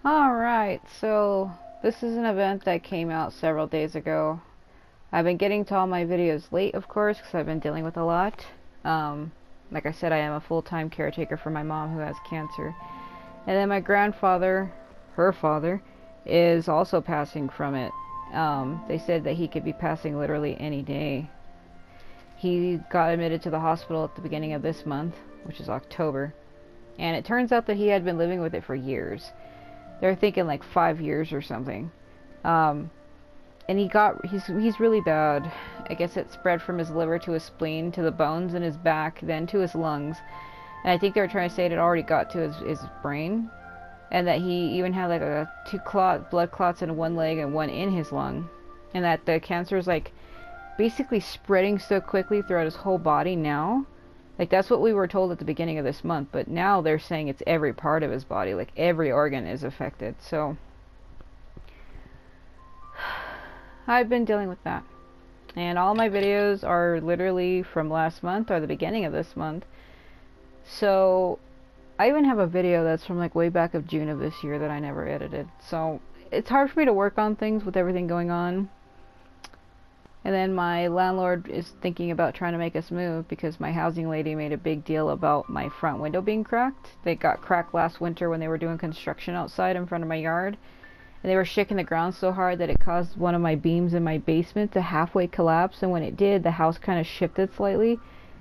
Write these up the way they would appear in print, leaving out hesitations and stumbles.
Alright, so this is an event that came out several days ago. I've been getting to all my videos late, of course, because I've been dealing with a lot. Like I said, I am a full-time caretaker for my mom who has cancer. And then my grandfather, her father, is also passing from it. They said that he could be passing literally any day. He got admitted to the hospital at the beginning of this month, which is October. And it turns out that he had been living with it for years. They're thinking like 5 years or something. And he's really bad. I guess it spread from his liver to his spleen to the bones in his back, then to his lungs. And I think they were trying to say it already got to his brain. And that he even had like blood clots in one leg and one in his lung. And that the cancer is like basically spreading so quickly throughout his whole body now. Like, that's what we were told at the beginning of this month, but now they're saying it's every part of his body, like every organ is affected, so I've been dealing with that. And all my videos are literally from last month or the beginning of this month. So I even have a video that's from like way back of June of this year that I never edited. So it's hard for me to work on things with everything going on. And then my landlord is thinking about trying to make us move because my housing lady made a big deal about my front window being cracked. They got cracked last winter when they were doing construction outside in front of my yard. And they were shaking the ground so hard that it caused one of my beams in my basement to halfway collapse. And when it did, the house kind of shifted slightly.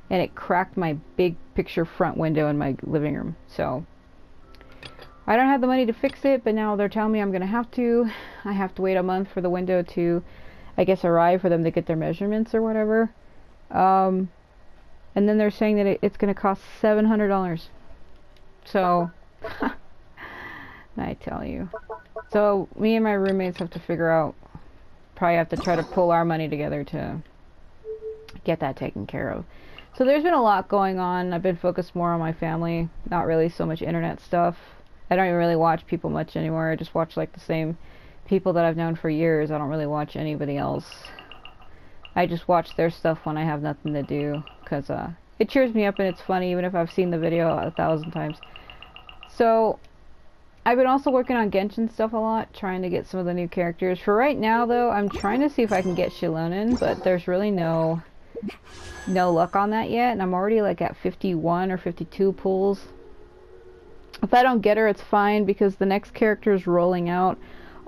And it cracked my big picture front window in my living room. So I don't have the money to fix it, but now they're telling me I'm going to have to. I have to wait a month for the window to, I guess, arrive for them to get their measurements or whatever. And then they're saying that it's going to cost $700. So, I tell you. So, me and my roommates have to figure out, probably have to try to pull our money together to get that taken care of. So there's been a lot going on. I've been focused more on my family, not really so much internet stuff. I don't even really watch people much anymore. I just watch like the same people that I've known for years. I don't really watch anybody else. I just watch their stuff when I have nothing to do, because it cheers me up and it's funny even if I've seen the video 1,000 times. So I've been also working on Genshin stuff a lot, trying to get some of the new characters. For right now though, I'm trying to see if I can get Shilonen, but there's really no luck on that yet, and I'm already like at 51 or 52 pulls. If I don't get her, it's fine, because the next characters rolling out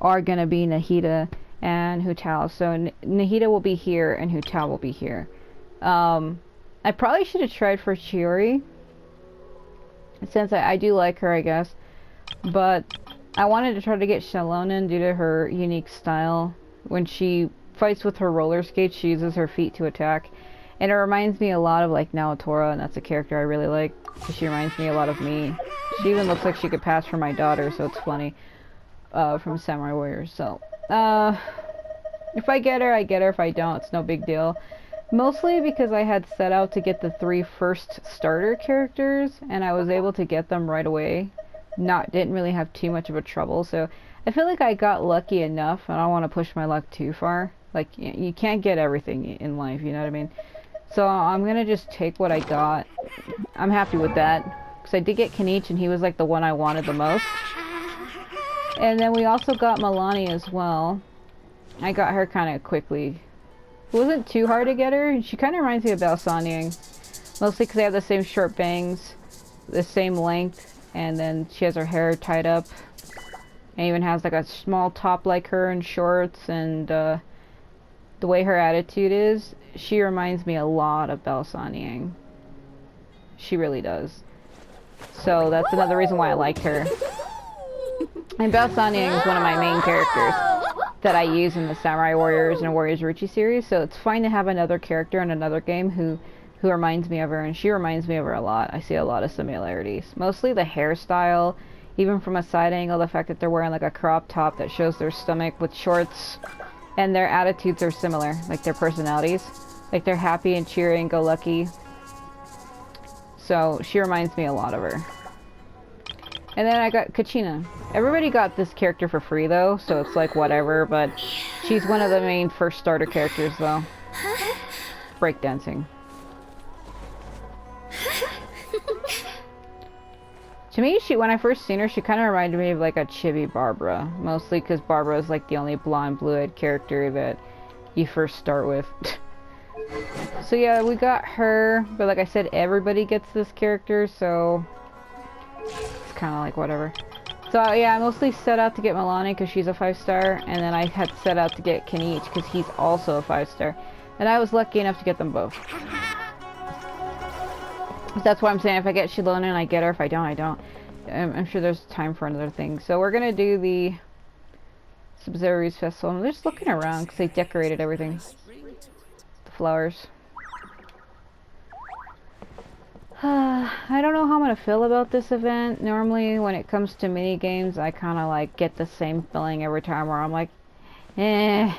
are going to be Nahida and Hu Tao. So Nahida will be here and Hu Tao will be here. I probably should have tried for Chiori, since I do like her, I guess. But I wanted to try to get Shilonen due to her unique style. When she fights with her roller skates, she uses her feet to attack. And it reminds me a lot of like Naotora, and that's a character I really like, because she reminds me a lot of me. She even looks like she could pass for my daughter, so it's funny. From Samurai Warriors. So if I get her, I get her. If I don't, it's no big deal. Mostly because I had set out to get the 3 first starter characters, and I was able to get them right away. Didn't really have too much of a trouble, so I feel like I got lucky enough. I don't want to push my luck too far. Like, you can't get everything in life, you know what I mean? So I'm gonna just take what I got. I'm happy with that, because I did get Kanich, and he was like the one I wanted the most. And then we also got Milani as well. I got her kind of quickly. It wasn't too hard to get her. She kind of reminds me of Balsanyang. Mostly because they have the same short bangs, the same length, and then she has her hair tied up. And even has like a small top like her and shorts, and the way her attitude is, she reminds me a lot of Balsanyang. She really does. So that's another reason why I liked her. And Balsanyang is one of my main characters that I use in the Samurai Warriors and Warriors Ruchi series, so it's fine to have another character in another game who reminds me of her, and she reminds me of her a lot. I see a lot of similarities. Mostly the hairstyle, even from a side angle, the fact that they're wearing like a crop top that shows their stomach with shorts, and their attitudes are similar, like their personalities. Like they're happy and cheery and go-lucky. So she reminds me a lot of her. And then I got Kachina. Everybody got this character for free though, so it's like whatever, but she's one of the main first starter characters though. Breakdancing. To me, when I first seen her, she kind of reminded me of like a chibi Barbara. Mostly because Barbara is like the only blonde, blue-eyed character that you first start with. So yeah, we got her, but like I said, everybody gets this character, so it's kind of like whatever. So yeah, I mostly set out to get Milani because she's a 5-star, and then I had set out to get Kinich because he's also a 5-star. And I was lucky enough to get them both. That's why I'm saying if I get Shilona and I get her, if I don't, I don't. I'm sure there's time for another thing. So we're gonna do the Sabzeruz festival. I'm just looking around because they decorated everything. The flowers. I don't know how I'm gonna feel about this event. Normally when it comes to mini games, I kind of like get the same feeling every time where I'm like, eh.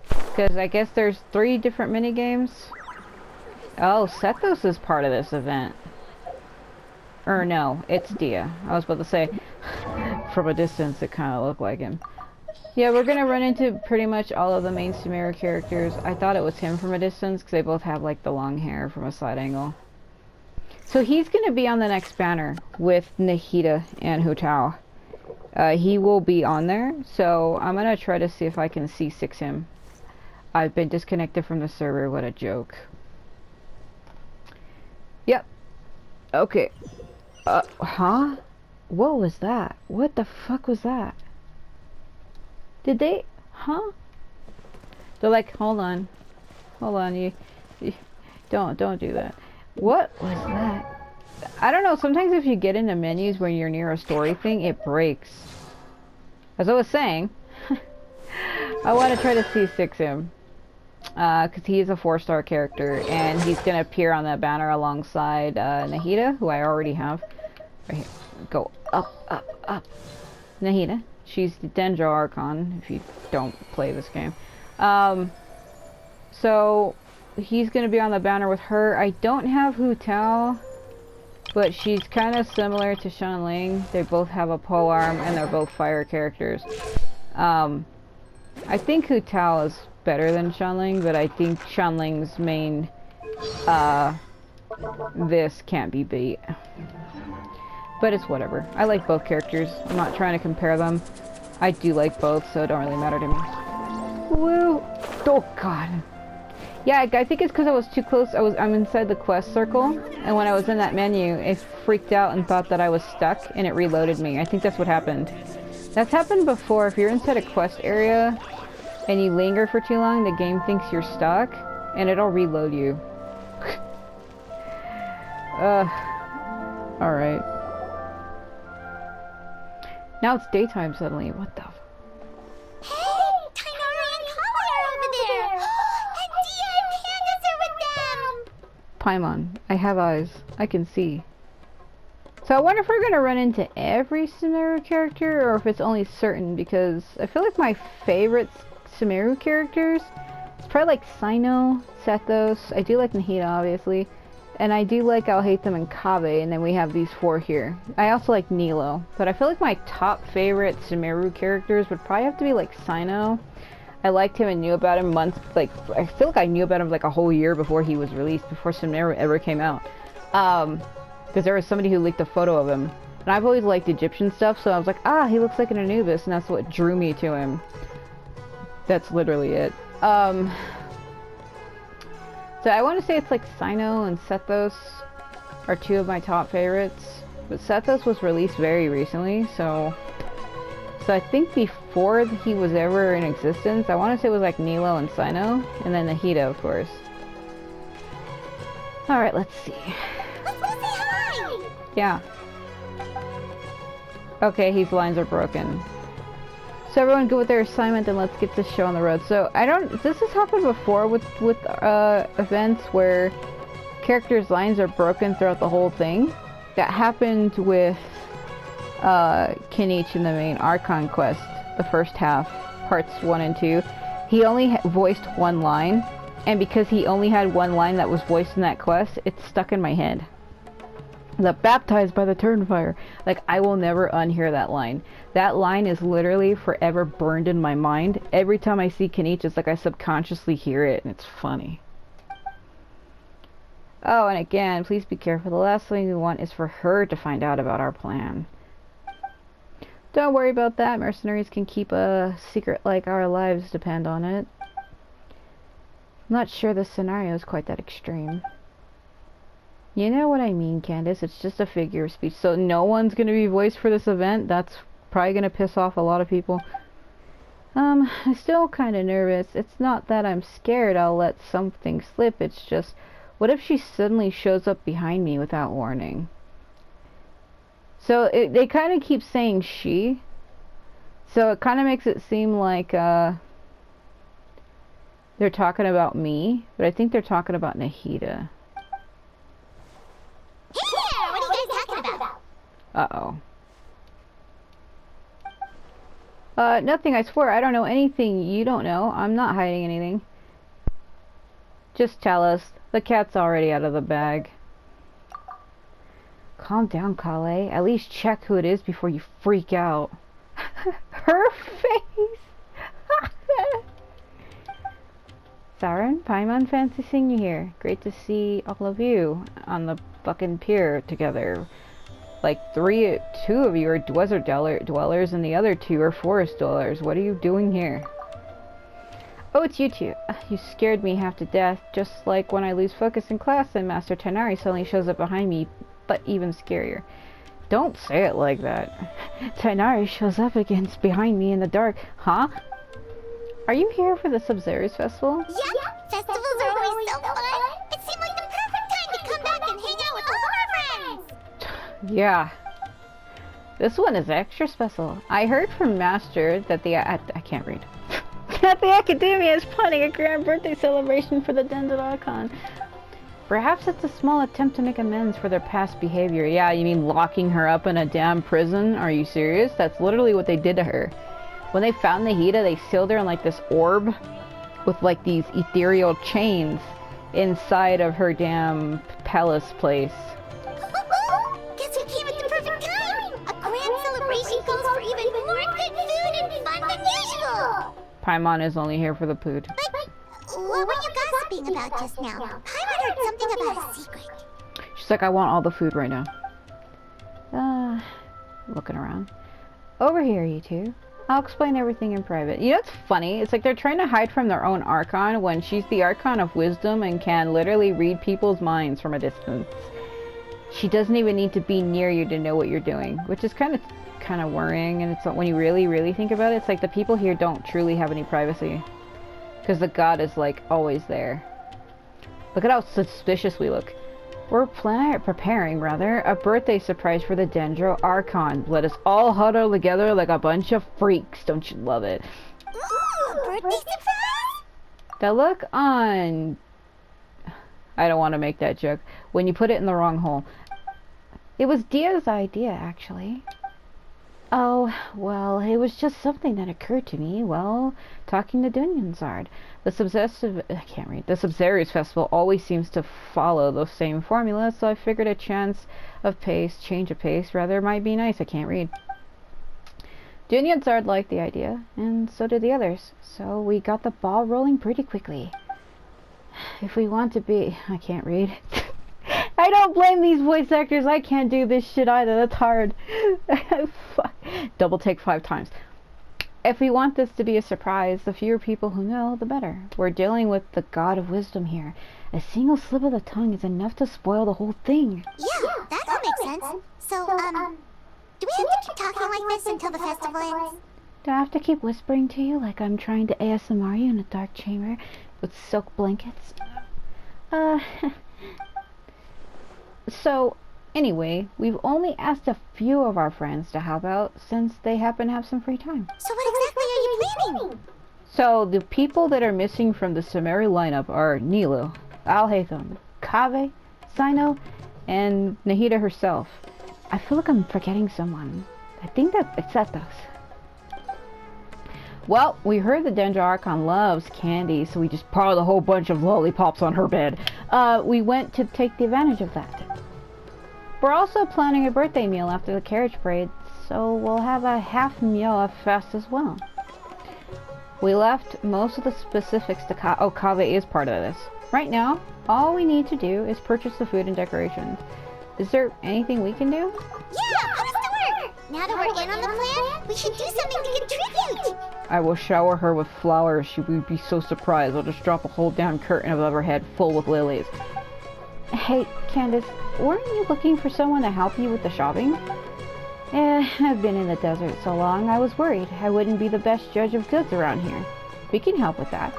Because I guess there's 3 different mini games. Oh, Sethos is part of this event. Or no, it's Dia. I was about to say, from a distance it kind of looked like him. Yeah, we're gonna run into pretty much all of the main Sumeru characters. I thought it was him from a distance because they both have like the long hair from a side angle. So he's gonna be on the next banner with Nahida and Hu Tao. He will be on there, so I'm gonna try to see if I can C6 him. I've been disconnected from the server, what a joke. Yep. Okay. Huh? What was that? What the fuck was that? Did they? Huh? They're like, hold on. Hold on, you don't do that. What was that? I don't know, sometimes if you get into menus when you're near a story thing, it breaks. As I was saying, I want to try to C6 him. Because he is a 4-star character, and he's going to appear on that banner alongside Nahida, who I already have. Right here. Go up, up, up. Nahida. She's the Dendro Archon, if you don't play this game. So, he's going to be on the banner with her. I don't have Hu Tao, but she's kind of similar to Shanling. They both have a polearm, and they're both fire characters. I think Hu Tao is better than Shanling, but I think Shanling's main this can't be beat. But it's whatever. I like both characters. I'm not trying to compare them. I do like both, so it don't really matter to me. Woo! Oh god. Yeah, I think it's because I was too close. I'm inside the quest circle, and when I was in that menu, it freaked out and thought that I was stuck, and it reloaded me. I think that's what happened. That's happened before. If you're inside a quest area and you linger for too long, the game thinks you're stuck, and it'll reload you. Alright. Now it's daytime suddenly. What the f— Hey! Tainari and Kali are over there! And Dia and Candace are with them! Paimon, I have eyes. I can see. So I wonder if we're gonna run into every Sumeru character, or if it's only certain, because I feel like my favorite Sumeru characters, it's probably like Sino, Sethos, I do like Nahida obviously, and I do like I'll Hate Them and Kabe, and then we have these 4 here. I also like Nilo, but I feel like my top favorite Sumeru characters would probably have to be like Sino. I liked him and knew about him months, like, I feel like I knew about him like a whole year before he was released, before Sumeru ever came out. Because there was somebody who leaked a photo of him. And I've always liked Egyptian stuff, so I was like, ah, he looks like an Anubis, and that's what drew me to him. That's literally it. So I want to say it's like Sino and Sethos are 2 of my top favorites. But Sethos was released very recently, so I think before he was ever in existence, I want to say it was like Nilo and Sino, and then Nahida, of course. Alright, let's see. Let's go say hi! Yeah. Okay, his lines are broken. So everyone go with their assignment and let's get this show on the road. So this has happened before with events where characters' lines are broken throughout the whole thing. That happened with Kinich in the main Archon quest, the first half, parts 1 and 2. He only voiced 1 line, and because he only had 1 line that was voiced in that quest, it's stuck in my head. The baptized by the Turnfire. Like, I will never unhear that line. That line is literally forever burned in my mind. Every time I see Kinich, it's like I subconsciously hear it, and it's funny. Oh, and again, please be careful. The last thing we want is for her to find out about our plan. Don't worry about that. Mercenaries can keep a secret like our lives depend on it. I'm not sure this scenario is quite that extreme. You know what I mean, Candace. It's just a figure of speech. So no one's going to be voiced for this event? That's probably going to piss off a lot of people. I'm still kind of nervous. It's not that I'm scared I'll let something slip. It's just, what if she suddenly shows up behind me without warning? So they kind of keep saying she. So it kind of makes it seem like they're talking about me. But I think they're talking about Nahida. Hey there! What are you guys talking about? Uh-oh. Nothing, I swear. I don't know anything you don't know. I'm not hiding anything. Just tell us. The cat's already out of the bag. Calm down, Kale. At least check who it is before you freak out. Her face! Siren, Paimon, fancy seeing you here. Great to see all of you on the fucking pier together. Like two of you are desert dwellers and the other two are forest dwellers. What are you doing here? Oh, it's you two. You scared me half to death, just like when I lose focus in class and Master Tighnari suddenly shows up behind me, but even scarier. Don't say it like that. Tighnari shows up behind me in the dark. Huh? Are you here for the Sabzeruz festival? Yeah, festivals are always so fun. It seemed like the perfect time to come back and hang out with all of our friends. Yeah. This one is extra special. I heard from Master that I can't read. That the Academia is planning a grand birthday celebration for the Dental Archon. Perhaps it's a small attempt to make amends for their past behavior. Yeah, you mean locking her up in a damn prison? Are you serious? That's literally what they did to her. When they found Nahida, they sealed her in like this orb with like these ethereal chains inside of her damn palace place. Guess we came at the perfect time. A grand celebration calls for even more good food and fun than usual. Paimon is only here for the food. But what were you gossiping about just now? Paimon heard something about a secret. She's like, I want all the food right now. Looking around. Over here, you two. I'll explain everything in private. You know what's funny? It's like they're trying to hide from their own Archon when she's the Archon of Wisdom and can literally read people's minds from a distance. She doesn't even need to be near you to know what you're doing, which is kind of worrying. And it's when you really think about it, it's like the people here don't truly have any privacy because the god is like always there. Look at how suspicious we look. We're preparing a birthday surprise for the Dendro Archon. Let us all huddle together like a bunch of freaks. Don't you love it? Ooh, birthday surprise? The look on... I don't want to make that joke. When you put it in the wrong hole. It was Dia's idea, actually. Oh, well, it was just something that occurred to me while talking to Dunyansard. The Sabzeruz festival always seems to follow the same formula, so I figured a change of pace might be nice. I can't read. Dunyansard liked the idea, and so did the others, so we got the ball rolling pretty quickly. If we want to be... I can't read. I don't blame these voice actors. I can't do this shit either. That's hard. Double take 5 times. If we want this to be a surprise, the fewer people who know, the better. We're dealing with the god of wisdom here. A single slip of the tongue is enough to spoil the whole thing. Yeah, that makes sense. So, do we have to keep talking like this until the festival ends? Do I have to keep whispering to you like I'm trying to ASMR you in a dark chamber with silk blankets? So, anyway, we've only asked a few of our friends to help out since they happen to have some free time. So what exactly are you planning? So, the people that are missing from the Sumeri lineup are Nilo, Alhaitham, Kaveh, Sino, and Nahida herself. I feel like I'm forgetting someone. I think that it's Ethos. Well, we heard the Dendro Archon loves candy, so we just piled a whole bunch of lollipops on her bed. We went to take the advantage of that. We're also planning a birthday meal after the carriage parade, so we'll have a half meal fest as well. We left most of the specifics to Kaveh is part of this. Right now, all we need to do is purchase the food and decorations. Is there anything we can do? Yeah, put us to work! Now that we're in on the plan, we should do something to contribute! I will shower her with flowers. She would be so surprised. I'll just drop a whole down curtain above her head full with lilies. Hey, Candace, weren't you looking for someone to help you with the shopping? I've been in the desert so long, I was worried I wouldn't be the best judge of goods around here. We can help with that.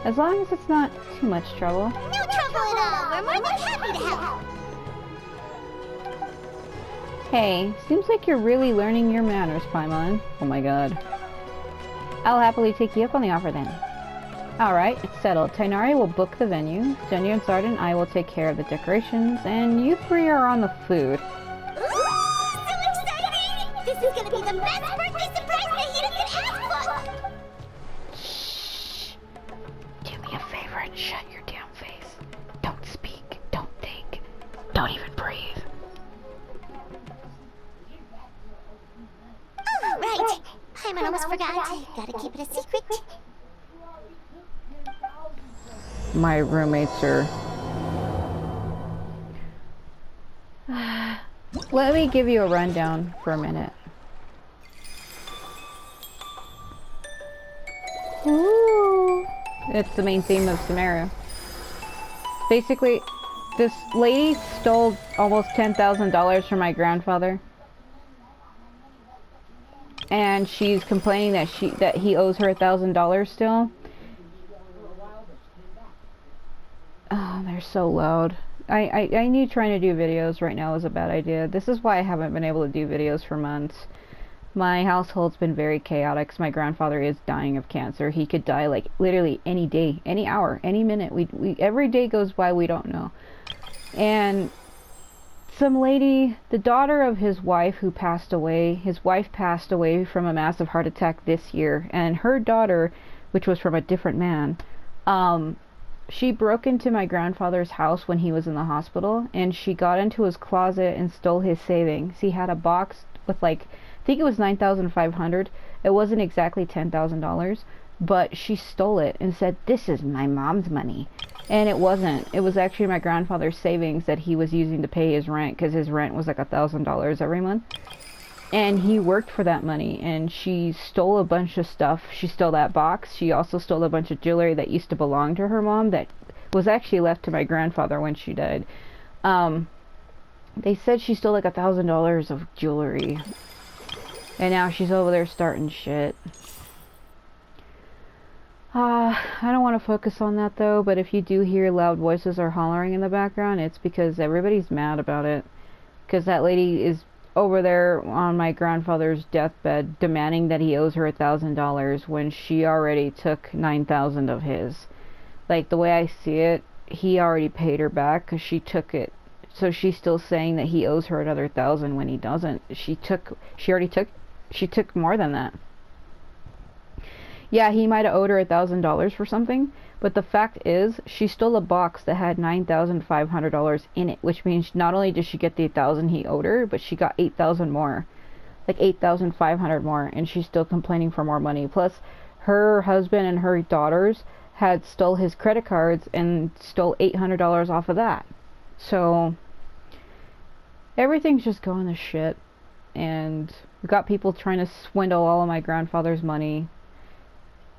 As long as it's not too much trouble. No trouble at all! We're more than happy to help! Hey, seems like you're really learning your manners, Paimon. Oh my god. I'll happily take you up on the offer then. Alright, it's settled. Tainari will book the venue, Jenny and Sard and I will take care of the decorations, and you three are on the food. Ooh, so exciting! This is gonna be the best birthday surprise Nahida could ask for! Shh. Do me a favor and shut your damn face. Don't speak, don't think, don't even breathe. Oh, right. Paimon almost forgot. Gotta keep it a secret. My roommates are... Let me give you a rundown for a minute. Ooh. It's the main theme of Sumeru. Basically, this lady stole almost $10,000 from my grandfather. And she's complaining that he owes her $1,000 still. Oh, they're so loud. I knew trying to do videos right now was a bad idea. This is why I haven't been able to do videos for months. My household's been very chaotic 'cause my grandfather is dying of cancer. He could die like literally any day, any hour, any minute. We every day goes by we don't know. And some lady, the daughter of his wife who passed away, his wife passed away from a massive heart attack this year, and her daughter, which was from a different man, she broke into my grandfather's house when he was in the hospital, and she got into his closet and stole his savings. He had a box with like, I think it was $9,500. It wasn't exactly $10,000, but she stole it and said, "This is my mom's money." And it wasn't. It was actually my grandfather's savings that he was using to pay his rent, because his rent was like $1,000 every month. And he worked for that money, and she stole a bunch of stuff. She stole that box. She also stole a bunch of jewelry that used to belong to her mom that was actually left to my grandfather when she died. They said she stole like $1,000 of jewelry. And now she's over there starting shit. I don't want to focus on that though, but if you do hear loud voices or hollering in the background, it's because everybody's mad about it. Because that lady is over there on my grandfather's deathbed demanding that he owes her $1,000 when she already took $9,000 of his. Like, the way I see it, he already paid her back because she took it. So she's still saying that he owes her another $1,000 when he doesn't. She took more than that. Yeah, he might have owed her $1,000 for something, but the fact is, she stole a box that had $9,500 in it, which means not only did she get the $1,000 he owed her, but she got $8,000 more, like $8,500 more, and she's still complaining for more money. Plus, her husband and her daughters had stole his credit cards and stole $800 off of that. So everything's just going to shit, and we've got people trying to swindle all of my grandfather's money.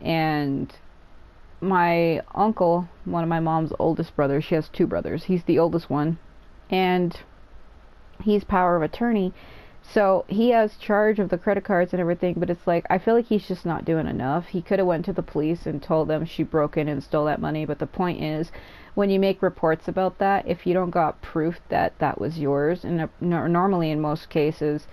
And my uncle, one of my mom's oldest brothers, she has two brothers, he's the oldest one, and he's power of attorney, so he has charge of the credit cards and everything, but it's like, I feel like he's just not doing enough. He could have went to the police and told them she broke in and stole that money, but the point is, when you make reports about that, if you don't got proof that that was yours, and normally in most cases,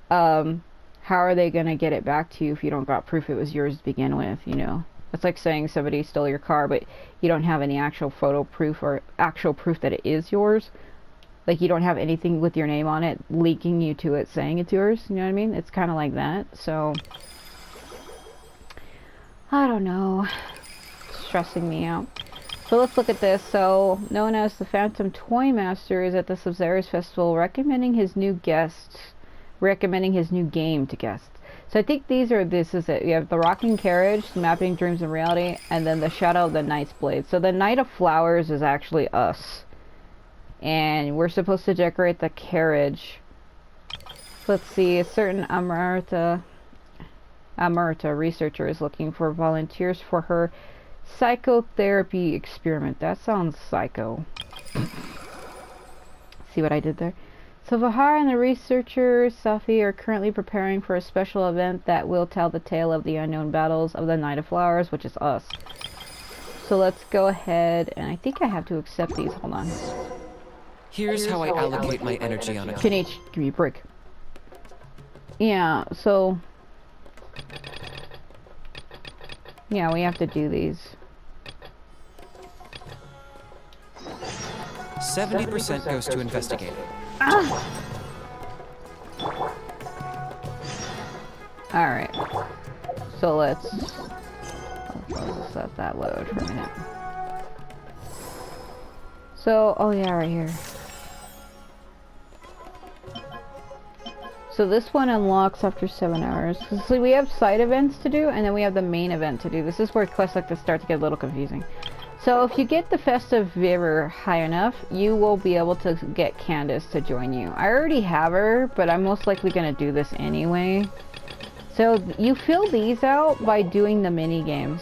how are they going to get it back to you if you don't got proof it was yours to begin with, you know? It's like saying somebody stole your car, but you don't have any actual photo proof or actual proof that it is yours. Like, you don't have anything with your name on it linking you to it saying it's yours, you know what I mean? It's kind of like that, so... I don't know. It's stressing me out. So let's look at this. So, known as the Phantom Toy Master is at the Sabzeruz Festival recommending his new guests recommending his new game to guests. So I think this is it. You have the rocking carriage, mapping dreams and reality, and then the shadow of the knight's blade. So the Knight of Flowers is actually us. And we're supposed to decorate the carriage. Let's see, a certain Amarta researcher is looking for volunteers for her psychotherapy experiment. That sounds psycho. See what I did there? So Vahar and the researcher Safi are currently preparing for a special event that will tell the tale of the unknown battles of the Knight of Flowers, which is us. So let's go ahead, and I think I have to accept these. Hold on. Here's how I allocate my energy on it. H, give me a break. Yeah, so... yeah, we have to do these. 70% goes to investigating. Ah! Alright. So let's let that load for a minute. So, oh yeah, right here. So this one unlocks after 7 hours. So we have side events to do, and then we have the main event to do. This is where quests like this start to get a little confusing. So if you get the Festive River high enough, you will be able to get Candace to join you. I already have her, but I'm most likely going to do this anyway. So you fill these out by doing the mini games,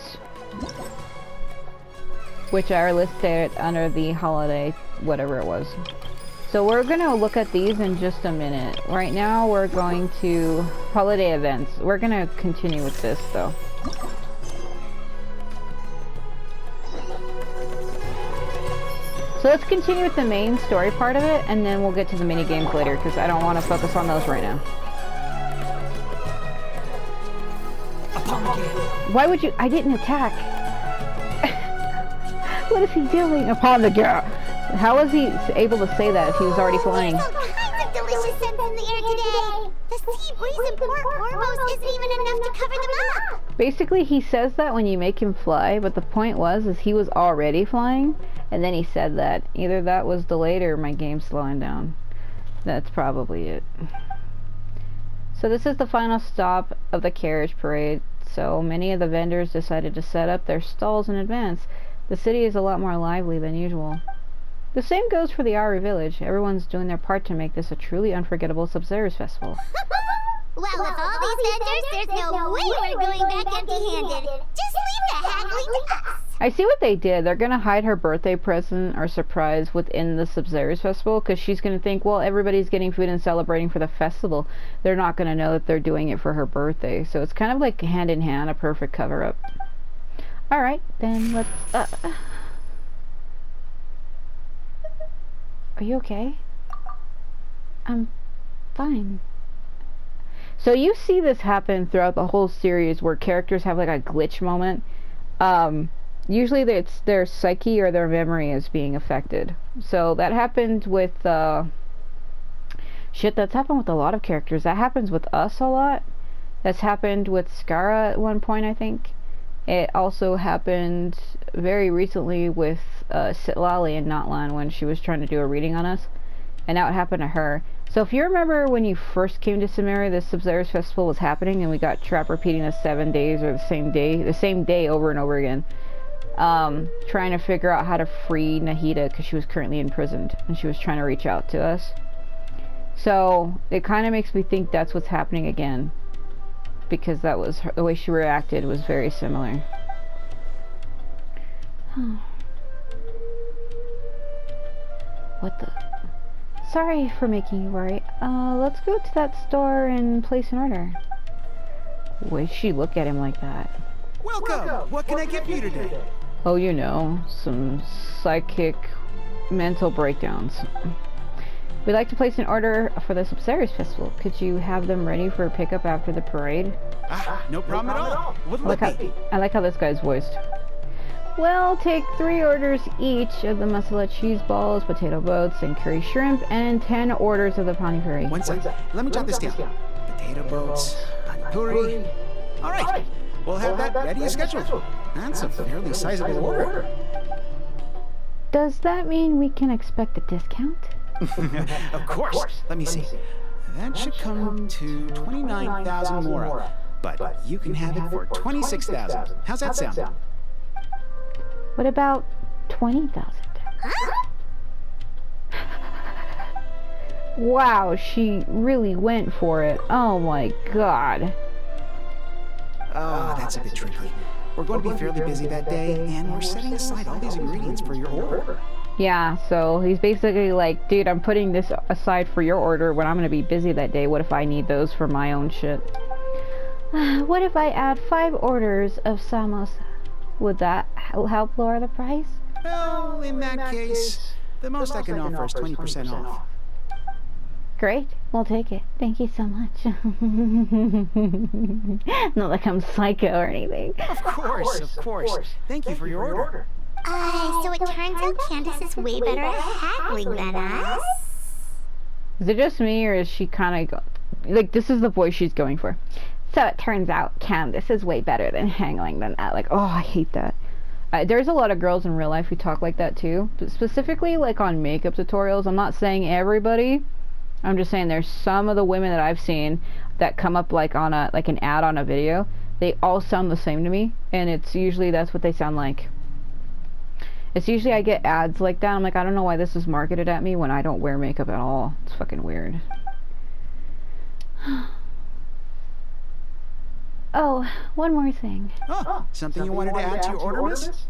which are listed under the holiday, whatever it was. So we're going to look at these in just a minute. Right now we're going to holiday events. We're going to continue with this though. So let's continue with the main story part of it, and then we'll get to the mini games later, because I don't want to focus on those right now. Why would you? I didn't attack. What is he doing? Upon the girl. How was he able to say that if he was already flying? There's all kinds of delicious scents in the air today. The sea breeze and port Ormos isn't even enough to cover them up. Basically, he says that when you make him fly, but the point is he was already flying, and then he said that. Either that was delayed or my game's slowing down. That's probably it. So this is the final stop of the carriage parade. So many of the vendors decided to set up their stalls in advance. The city is a lot more lively than usual. The same goes for the Ari village. Everyone's doing their part to make this a truly unforgettable Sabzeruz festival. Well, with all these vendors, there's no way we're going back empty-handed. Just leave the haggling to us. I see what they did. They're going to hide her birthday present or surprise within the Sabzeruz festival, because she's going to think, well, everybody's getting food and celebrating for the festival. They're not going to know that they're doing it for her birthday. So it's kind of like hand in hand, a perfect cover-up. Alright, then let's... Are you okay? I'm fine. So you see this happen throughout the whole series where characters have like a glitch moment. Usually it's their psyche or their memory is being affected. So that happened with shit, that's happened with a lot of characters. That happens with us a lot. That's happened with Skara at one point, I think. It also happened very recently with Sitlali and Notlan when she was trying to do a reading on us. And now it happened to her. So if you remember when you first came to Sumeria, the Sabzeruz festival was happening and we got trapped repeating the 7 days or the same day over and over again. Trying to figure out how to free Nahida because she was currently imprisoned and she was trying to reach out to us. So it kind of makes me think that's what's happening again, because that was the way she reacted was very similar. What the? Sorry for making you worry. Let's go to that store and place an order. Why did she look at him like that? Welcome! What can I get for you today? Oh, you know, some psychic mental breakdowns. We'd like to place an order for the Sabzeruz festival. Could you have them ready for pickup after the parade? No problem at all. What I like how this guy's voiced. Well, take 3 orders each of the masala cheese balls, potato boats, and curry shrimp, and 10 orders of the pani puri. One sec. Let me jot this down. Potato boats, pani puri. All right. We'll have that ready as scheduled. That's a fairly sizable order. Does that mean we can expect a discount? Of course. Let me see. That should come to 29,000 more. But you can have it for 26,000. How's that sound? What about 20,000? Huh? Wow, she really went for it. Oh my god. Oh, that's a bit tricky. We're going to be fairly busy that day, and we're setting aside all these ingredients for your order. Yeah, so he's basically like, dude, I'm putting this aside for your order when I'm going to be busy that day. What if I need those for my own shit? What if I add 5 orders of samosa? Would that help lower the price? Well, in that case, the most I can offer is 20% off. Great, we'll take it. Thank you so much. Not like I'm psycho or anything. Of course. Thank you for your order. So it turns out Candace is way better at haggling than us. Is it just me, or is she kind of like, this is the voice she's going for? So it turns out Candace is way better than haggling than that. Like, oh, I hate that. There's a lot of girls in real life who talk like that too. But specifically, like on makeup tutorials. I'm not saying everybody. I'm just saying there's some of the women that I've seen that come up like on a an ad on a video. They all sound the same to me, and it's usually that's what they sound like. It's usually I get ads like that. I'm like, I don't know why this is marketed at me when I don't wear makeup at all. It's fucking weird. Oh, one more thing. Oh, something you wanted to add to your order, miss?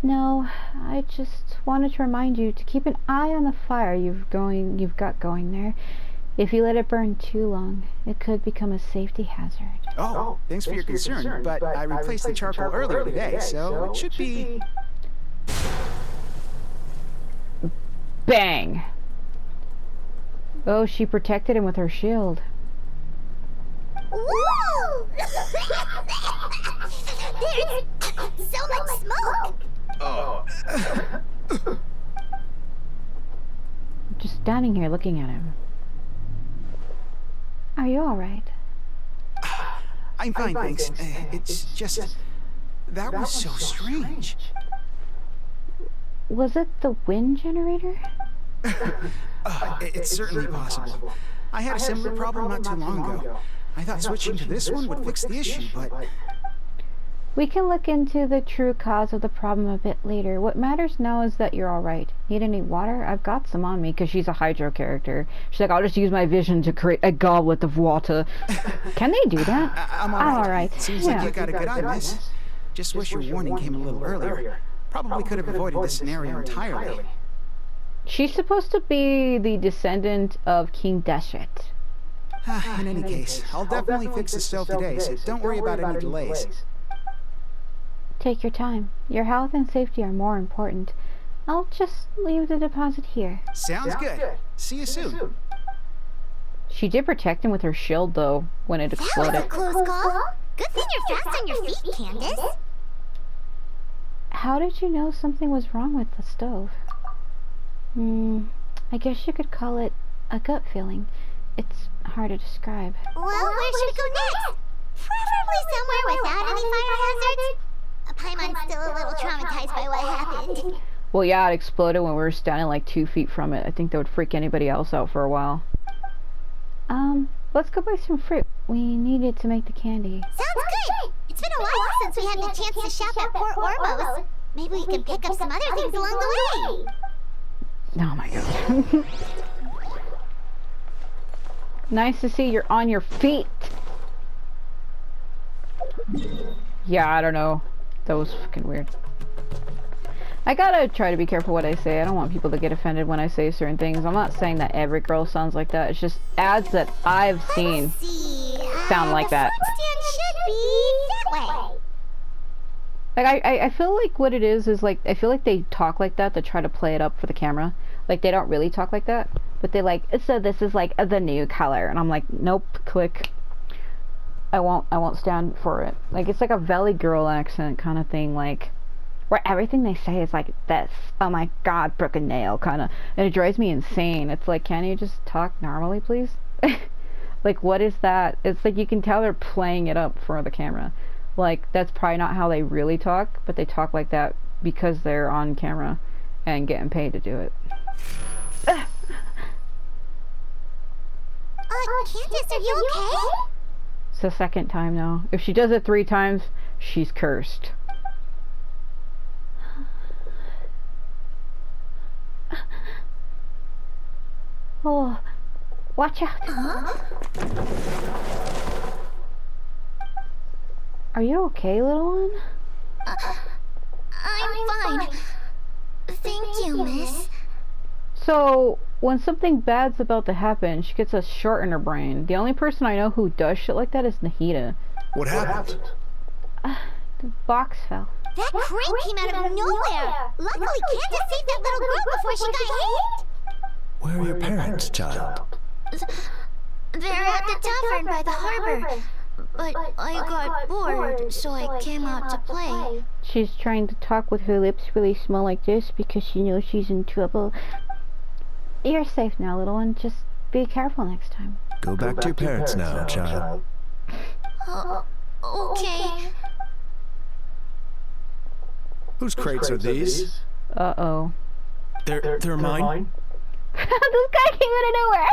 No, I just wanted to remind you to keep an eye on the fire you've got going there. If you let it burn too long, it could become a safety hazard. Oh, thanks for your concern, but I replaced the charcoal earlier today, so it should be... Bang! Oh, she protected him with her shield. Whoa! There's so much smoke! Oh. Just standing here looking at him. Are you alright? I'm fine, thanks. It's just... That was so strange. Was it the wind generator? It's certainly possible. I had a similar problem not too long ago. I thought switching to this one would fix the issue, but... We can look into the true cause of the problem a bit later. What matters now is that you're alright. Need any water? I've got some on me, because she's a hydro character. She's like, I'll just use my vision to create a goblet of water. Can they do that? I'm alright. Seems like you got a good eye, miss. Just wish your warning came a little earlier. Probably could have avoided this scenario entirely. She's supposed to be the descendant of King Deshret. In any case, I'll definitely fix the stove today, so don't worry about any delays. Take your time. Your health and safety are more important. I'll just leave the deposit here. Sounds good. See you soon. She did protect him with her shield, though, when it exploded. That was a close call. Good thing you're fast on your feet, Candace. How did you know something was wrong with the stove? I guess you could call it a gut feeling. It's hard to describe. Well, where should we go next? Preferably somewhere without any fire hazards. Paimon's still a little traumatized by what happened. Well, yeah, it exploded when we were standing like 2 feet from it. I think that would freak anybody else out for a while. Let's go buy some fruit. We need it to make the candy. Sounds good! It's been a while since we had the chance to shop at Port Ormos. Maybe we can pick up some other things along the way. Oh my god. Nice to see you're on your feet. Yeah, I don't know. That was fucking weird. I gotta try to be careful what I say. I don't want people to get offended when I say certain things. I'm not saying that every girl sounds like that. It's just ads that I've seen sound like that. The fruit stand should be that way. Like, I feel like what it is like, I feel like they talk like that to try to play it up for the camera. Like, they don't really talk like that. But they like, so this is like the new color. And I'm like, nope, click. I won't stand for it. Like, it's like a Valley Girl accent kind of thing, like, where everything they say is like this. Oh my god, broken nail, kind of. And it drives me insane. It's like, can you just talk normally, please? Like, what is that? It's like you can tell they're playing it up for the camera. Like, that's probably not how they really talk, but they talk like that because they're on camera and getting paid to do it. Candace, are you okay? It's the second time now. If she does it 3 times, she's cursed. Oh, watch out. Huh? Are you okay, little one? I'm fine. Thank you, miss. So, when something bad's about to happen, she gets a short in her brain. The only person I know who does shit like that is Nahida. What happened? The box fell. That crate came out of nowhere. Luckily, Candace saved that little girl before she got hit. Where are your parents, child? They're at the tavern by the harbor. But I got bored, so I came out to play. She's trying to talk with her lips really small like this because she knows she's in trouble. You're safe now, little one. Just be careful next time. Go back to your parents now, child. Okay. Whose crates are these? Uh-oh. They're mine? This guy came out of nowhere!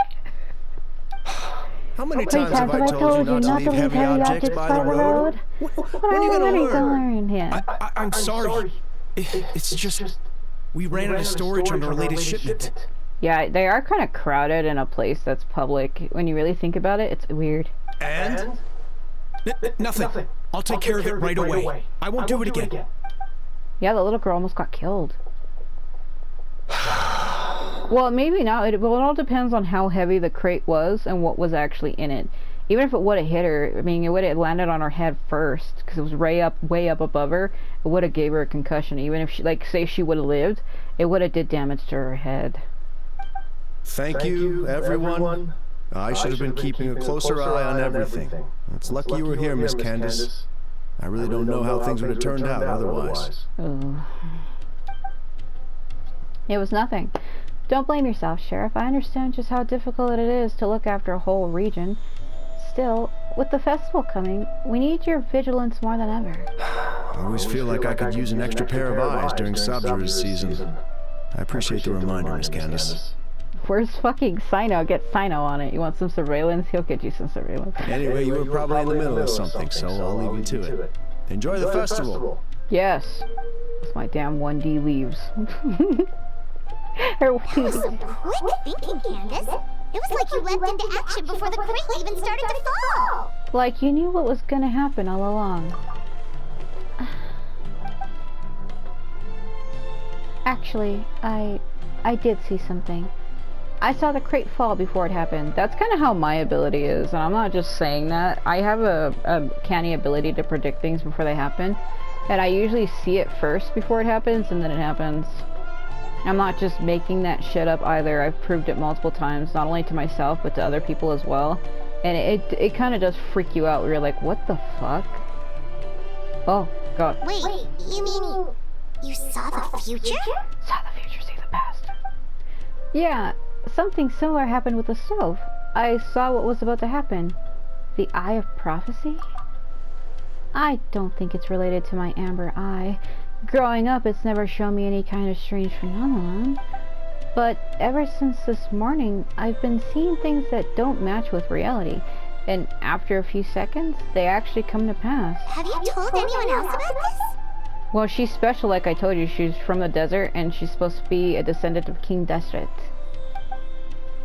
How many times have I told you not to leave heavy objects by the road? When are you gonna learn? Yeah. I'm sorry. It's just... We ran out of storage on our latest shipment. Yeah, they are kind of crowded in a place that's public. When you really think about it, it's weird. And? Nothing. I'll take care of it right away. I won't do it again. Yeah, the little girl almost got killed. Well, maybe not. It all depends on how heavy the crate was and what was actually in it. Even if it would have hit her, I mean, it would have landed on her head first, because it was way up above her. It would have gave her a concussion. Even if she, like, say she would have lived, it would have did damage to her head. Thank you, everyone. I should have been keeping a closer eye on everything. It's lucky you were here, Miss Candace. I really don't know how things would have turned out otherwise. Oh. It was nothing. Don't blame yourself, Sheriff. I understand just how difficult it is to look after a whole region. Still, with the festival coming, we need your vigilance more than ever. I always feel like I could use an extra pair of eyes during Sabzeruz season. I appreciate the reminder, Miss Candace. Where's fucking Sino? Get Sino on it. You want some surveillance? He'll get you some surveillance. Anyway, you were probably in the middle of something, so I'll leave you to it. Enjoy the festival. Yes. It's my damn 1D leaves. Or 2D. Quick thinking, Candace. It was like you leapt into action before the crate even started to fall. Like you knew what was gonna happen all along. Actually, I did see something. I saw the crate fall before it happened. That's kind of how my ability is, and I'm not just saying that. I have a canny ability to predict things before they happen, and I usually see it first before it happens, and then it happens. I'm not just making that shit up either. I've proved it multiple times, not only to myself, but to other people as well. And it kind of does freak you out, where you're like, what the fuck? Oh, God. Wait, you mean you saw the future? Saw the future, see the past. Yeah, something similar happened with the stove. I saw what was about to happen. The Eye of Prophecy? I don't think it's related to my amber eye. Growing up, it's never shown me any kind of strange phenomenon. But ever since this morning, I've been seeing things that don't match with reality. And after a few seconds, they actually come to pass. Have you told anyone else about this? Well, she's special, like I told you. She's from the desert, and she's supposed to be a descendant of King Desret.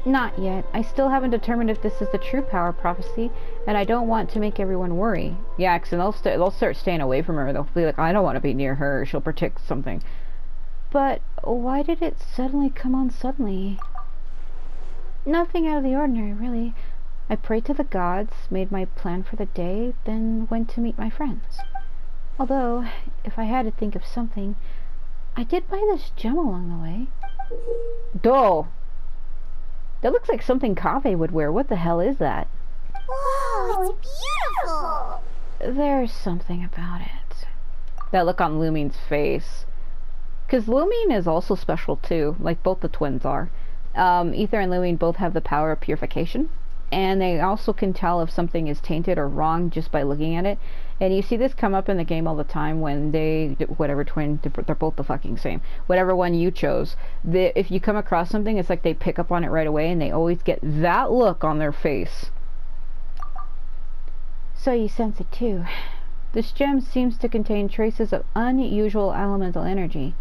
Not yet. I still haven't determined if this is the true power prophecy, and I don't want to make everyone worry. Yeah, because they'll start staying away from her. They'll be like, I don't want to be near her. She'll protect something. But why did it suddenly come on suddenly? Nothing out of the ordinary, really. I prayed to the gods, made my plan for the day, then went to meet my friends. Although, if I had to think of something, I did buy this gem along the way. Dull! That looks like something Kave would wear. What the hell is that? Whoa, it's beautiful! There's something about it. That look on Lumine's face. Because Lumine is also special too, like both the twins are. Ether and Lumine both have the power of purification. and they also can tell if something is tainted or wrong just by looking at it. And you see this come up in the game all the time when whatever twin, they're both the fucking same. Whatever one you chose, if you come across something, it's like they pick up on it right away, and they always get that look on their face. So you sense it too. This gem seems to contain traces of unusual elemental energy.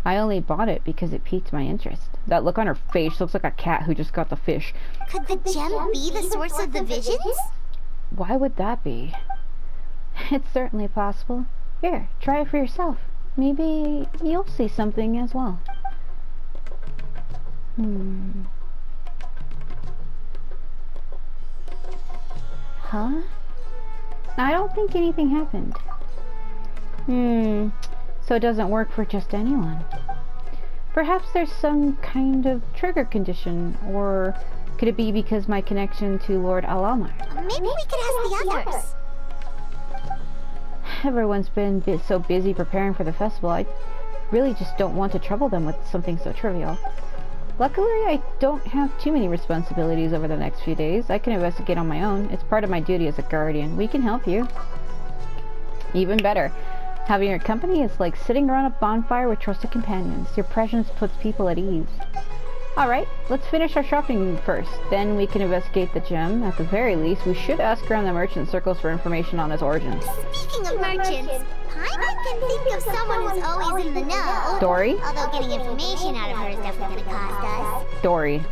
I only bought it because it piqued my interest. That look on her face looks like a cat who just got the fish. Could the gem be the source of the visions? Why would that be? It's certainly possible. Here, try it for yourself. Maybe you'll see something as well. Huh? I don't think anything happened. So it doesn't work for just anyone. Perhaps there's some kind of trigger condition, or could it be because my connection to Lord Alamar? Maybe we could ask the others. Everyone's been so busy preparing for the festival, I really just don't want to trouble them with something so trivial. Luckily, I don't have too many responsibilities over the next few days. I can investigate on my own. It's part of my duty as a guardian. We can help you. Even better. Having your company is like sitting around a bonfire with trusted companions. Your presence puts people at ease. Alright, let's finish our shopping first. Then we can investigate the gem. At the very least, we should ask around the merchant circles for information on its origins. Speaking of merchants, Paimon can think of someone who's always in the know. Dory? Although getting information out of her is definitely gonna cost us. Dory.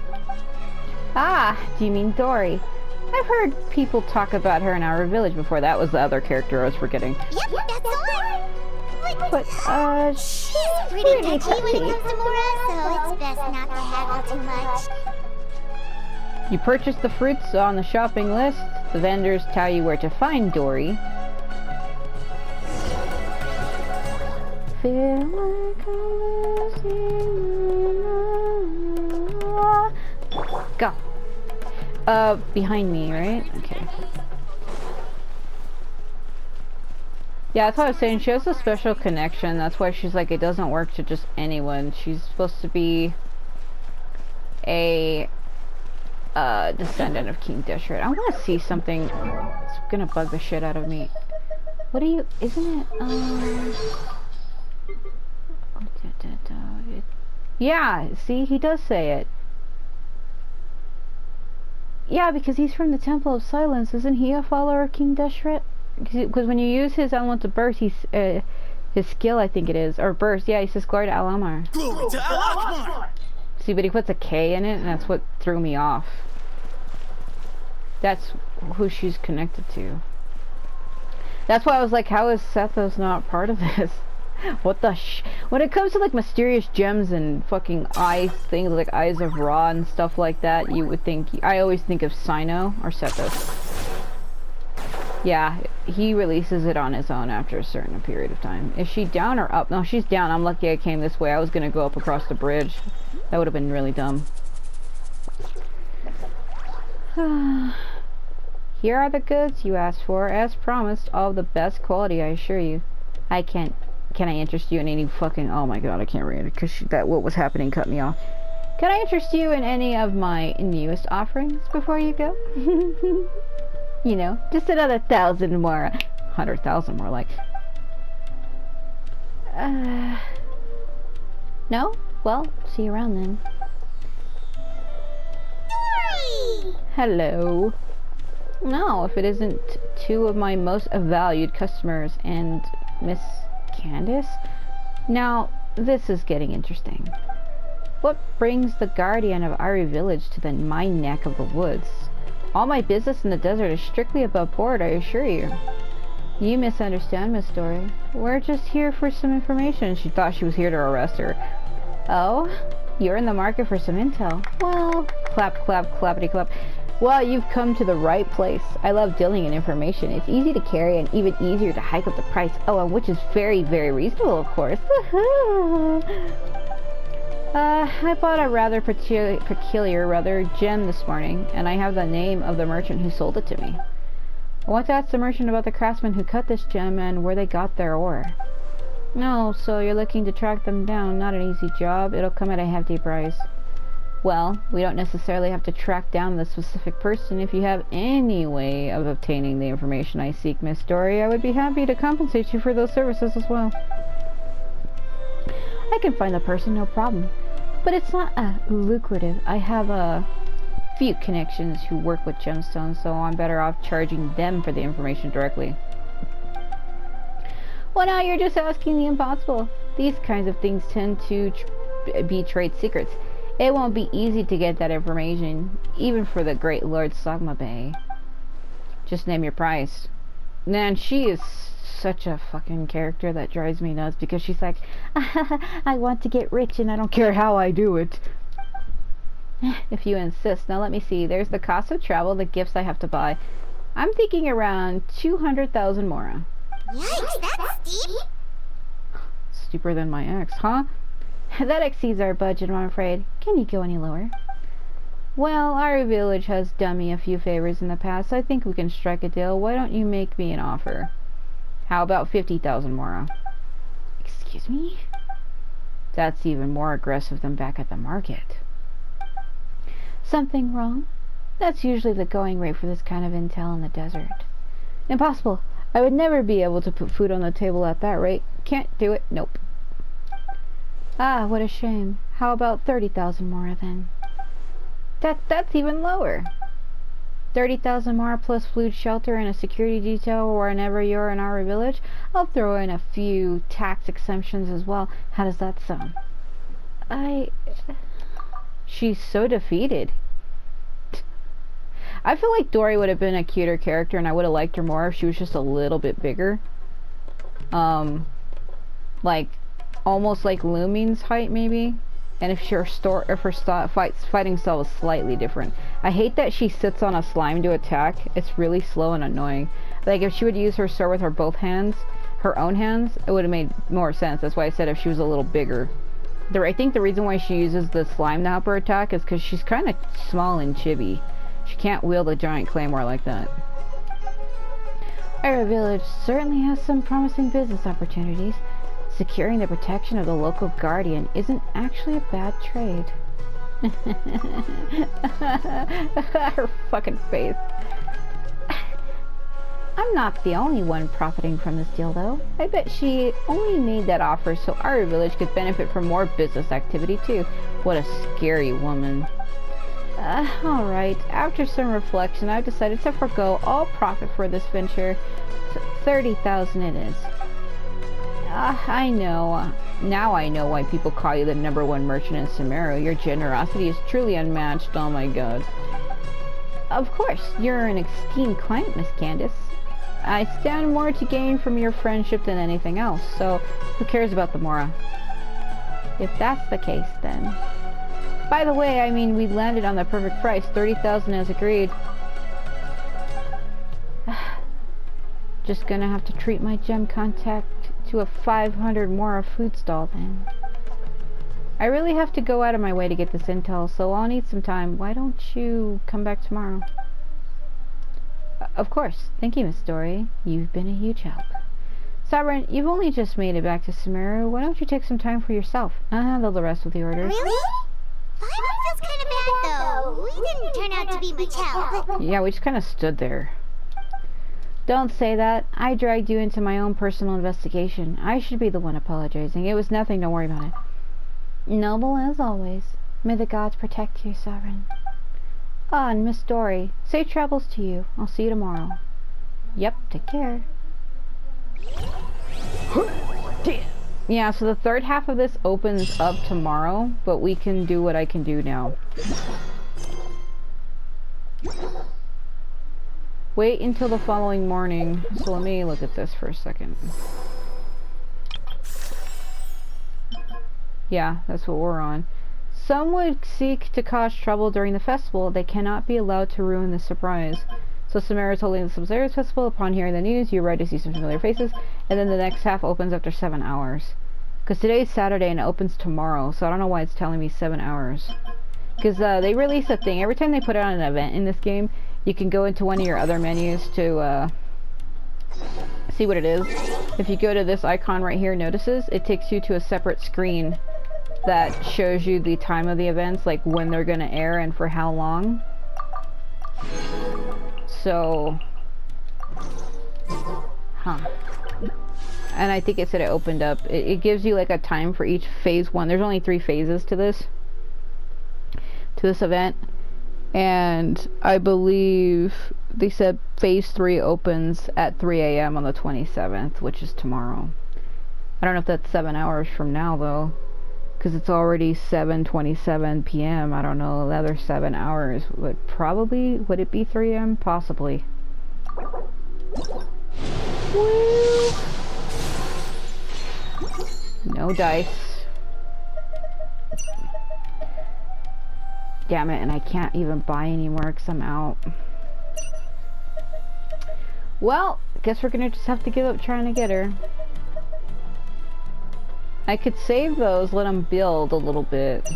Ah, do you mean Dory? I've heard people talk about her in our village before. That was the other character I was forgetting. Yep, that's the one. But, she's pretty touchy when it comes to Mora, so it's best not to haggle too much. You purchase the fruits on the shopping list. The vendors tell you where to find Dory. Feel like I'm go. Behind me, right? Okay. Yeah, that's what I was saying. She has a special connection. That's why she's like, it doesn't work to just anyone. She's supposed to be a descendant of King Deshret. I want to see something. It's gonna bug the shit out of me. What do you? Isn't it? Yeah. See, he does say it. Yeah, because he's from the Temple of Silence. Isn't he a follower of King Deshret? Because when you use his element of burst, he's his skill, I think it is, or burst. Yeah, he says glory to Alamar. Glory to Alamar! See, but he puts a K in it, and that's what threw me off. That's who she's connected to. That's why I was like, how is Sethos not part of this? What the when it comes to like mysterious gems and fucking eye things like Eyes of Ra and stuff like that, you would think, I always think of Sino or Sethos. Yeah, he releases it on his own after a certain period of time. Is she down or up? No, she's down. I'm lucky I came this way. I was gonna go up across the bridge. That would have been really dumb. Here are the goods you asked for. As promised, all of the best quality, I assure you. Can I interest you in any fucking... Oh my god, I can't read it because what was happening cut me off. Can I interest you in any of my newest offerings before you go? You know, just another 1,000 more. 100,000 more like. No? Well, see you around then. Dory! Hello. No, if it isn't two of my most valued customers and Miss Candace. Now, this is getting interesting. What brings the guardian of Ari Village to my neck of the woods? All my business in the desert is strictly above board, I assure you. You misunderstand, Miss Dory. We're just here for some information. She thought she was here to arrest her. Oh? You're in the market for some intel. Well, clap, clap, clappity clap. Well, you've come to the right place. I love dealing in information. It's easy to carry and even easier to hike up the price. Oh, and which is very, very reasonable, of course. I bought a rather peculiar gem this morning, and I have the name of the merchant who sold it to me. I want to ask the merchant about the craftsmen who cut this gem and where they got their ore. No, so you're looking to track them down. Not an easy job. It'll come at a hefty price. Well, we don't necessarily have to track down the specific person. If you have any way of obtaining the information I seek, Miss Dory, I would be happy to compensate you for those services as well. I can find the person, no problem. But it's not lucrative. I have a few connections who work with gemstones, so I'm better off charging them for the information directly. Well, now you're just asking the impossible. These kinds of things tend to be trade secrets. It won't be easy to get that information, even for the great Lord Sagma Bay. Just name your price. Man, she is such a fucking character that drives me nuts, because she's like, I want to get rich and I don't care how I do it. If you insist. Now let me see. There's the cost of travel, the gifts I have to buy. I'm thinking around 200,000 mora. Yikes, that's steep. Steeper than my ex, huh? That exceeds our budget, I'm afraid. Can you go any lower? Well, our village has done me a few favors in the past, so I think we can strike a deal. Why don't you make me an offer? How about 50,000 mora? Excuse me? That's even more aggressive than back at the market. Something wrong? That's usually the going rate for this kind of intel in the desert. Impossible. I would never be able to put food on the table at that rate. Can't do it. Nope. Ah, what a shame. How about 30,000 mora then? That's even lower. 30,000 mora plus food, shelter, and a security detail whenever you're in our village. I'll throw in a few tax exemptions as well. How does that sound? She's so defeated. I feel like Dory would have been a cuter character, and I would have liked her more if she was just a little bit bigger. Like, almost like Lumine's height, maybe. And if her fighting style was slightly different. I hate that she sits on a slime to attack. It's really slow and annoying. Like, if she would use her sword with her her own hands, it would have made more sense. That's why I said if she was a little bigger. I think the reason why she uses the slime to help her attack is because she's kind of small and chibi. She can't wield a giant claymore like that. Our village certainly has some promising business opportunities. Securing the protection of the local guardian isn't actually a bad trade. Her fucking face. I'm not the only one profiting from this deal, though. I bet she only made that offer so our village could benefit from more business activity, too. What a scary woman. Alright, after some reflection, I've decided to forego all profit for this venture. 30,000 it is. I know. Now I know why people call you the #1 merchant in Sumeru. Your generosity is truly unmatched, oh my god. Of course, you're an esteemed client, Miss Candace. I stand more to gain from your friendship than anything else, so who cares about the mora? If that's the case, then... By the way, I mean, we landed on the perfect price. 30,000 as agreed. Just gonna have to treat my gem contact to a 500 mora food stall then. I really have to go out of my way to get this intel, so I'll need some time. Why don't you come back tomorrow? Of course. Thank you, Miss Dory. You've been a huge help. Sovereign, you've only just made it back to Sumeru. Why don't you take some time for yourself? I'll handle the rest of the orders. Really? 500 feels kind of bad, though. We didn't turn out to be much help. Yeah, we just kind of stood there. Don't say that. I dragged you into my own personal investigation. I should be the one apologizing. It was nothing, don't worry about it. Noble as always. May the gods protect you, Sovereign. Ah, and Miss Dory, safe travels to you. I'll see you tomorrow. Yep, take care. Yeah, so the third half of this opens up tomorrow, but we can do what I can do now. Wait until the following morning. So let me look at this for a second. Yeah, that's what we're on. Some would seek to cause trouble during the festival. They cannot be allowed to ruin the surprise. So Sumeru is holding the Sabzeruz festival. Upon hearing the news, you arrive to see some familiar faces, and then the next half opens after 7 hours. Because today's Saturday and it opens tomorrow, so I don't know why it's telling me 7 hours. Because they release a thing. Every time they put out an event in this game, you can go into one of your other menus to see what it is. If you go to this icon right here, notices, it takes you to a separate screen that shows you the time of the events, like when they're gonna air and for how long. So, and I think it said it opened up. It gives you like a time for each phase one. There's only 3 phases to this event, and I believe they said phase 3 opens at 3 a.m. on the 27th, which is tomorrow. I don't know if that's 7 hours from now though, because it's already 7:27 p.m. I don't know, the other 7 hours would it be 3 a.m.? Possibly. Woo! No dice. Damn it, and I can't even buy anymore because I'm out. Well, guess we're gonna just have to give up trying to get her. I could save those, let them build a little bit.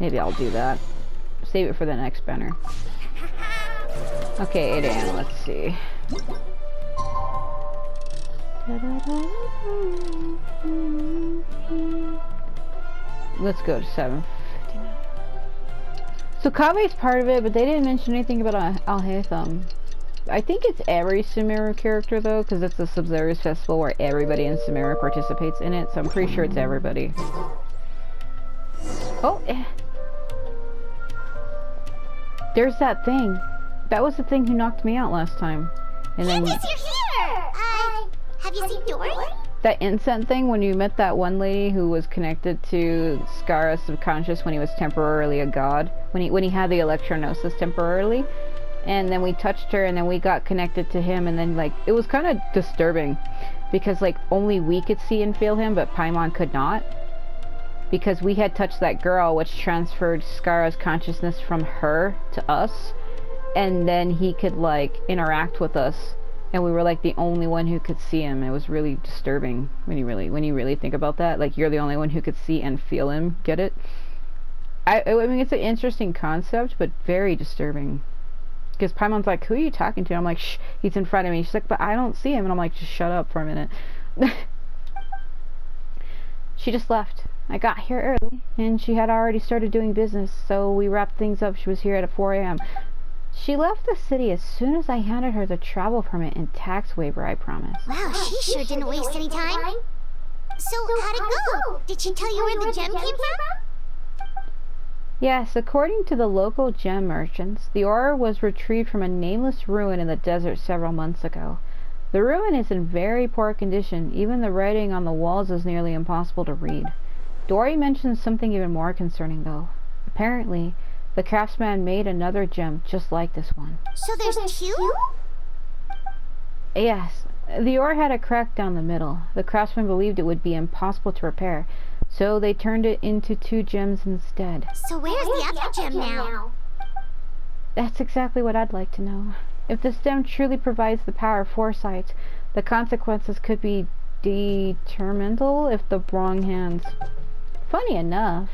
Maybe I'll do that. Save it for the next banner. Okay, 8 a.m. Let's see. Let's go to 7:59. So Kave's part of it, but they didn't mention anything about Al-Haytham. I think it's every Sumeru character though, because it's a Sabzeruz festival where everybody in Sumeru participates in it, so I'm pretty sure it's everybody. Oh, there's that thing. That was the thing who knocked me out last time. And then Candace, you're here! Have you seen Dory? that incense thing when you met that one lady who was connected to Skara's subconscious when he was temporarily a god, when he had the electronosis temporarily, and then we touched her and then we got connected to him, and then like it was kind of disturbing because like only we could see and feel him, but Paimon could not, because we had touched that girl, which transferred Skara's consciousness from her to us, and then he could like interact with us. And we were like the only one who could see him. It was really disturbing when you really think about that. Like you're the only one who could see and feel him. Get it? I mean, it's an interesting concept, but very disturbing. Because Paimon's like, "Who are you talking to?" And I'm like, "Shh, he's in front of me." She's like, "But I don't see him." And I'm like, "Just shut up for a minute." She just left. I got here early, and she had already started doing business. So we wrapped things up. She was here at 4 a.m. She left the city as soon as I handed her the travel permit and tax waiver I promised. Wow, she sure didn't waste any time. So, how'd it go? Did she tell you where the gem came from? Yes, according to the local gem merchants, the ore was retrieved from a nameless ruin in the desert several months ago. The ruin is in very poor condition. Even the writing on the walls is nearly impossible to read. Dory mentions something even more concerning, though. Apparently, the craftsman made another gem just like this one. So there's 2? Yes, the ore had a crack down the middle. The craftsman believed it would be impossible to repair, so they turned it into 2 gems instead. So where's the other gem now? That's exactly what I'd like to know. If the stem truly provides the power of foresight, the consequences could be detrimental if the wrong hands. Funnily enough,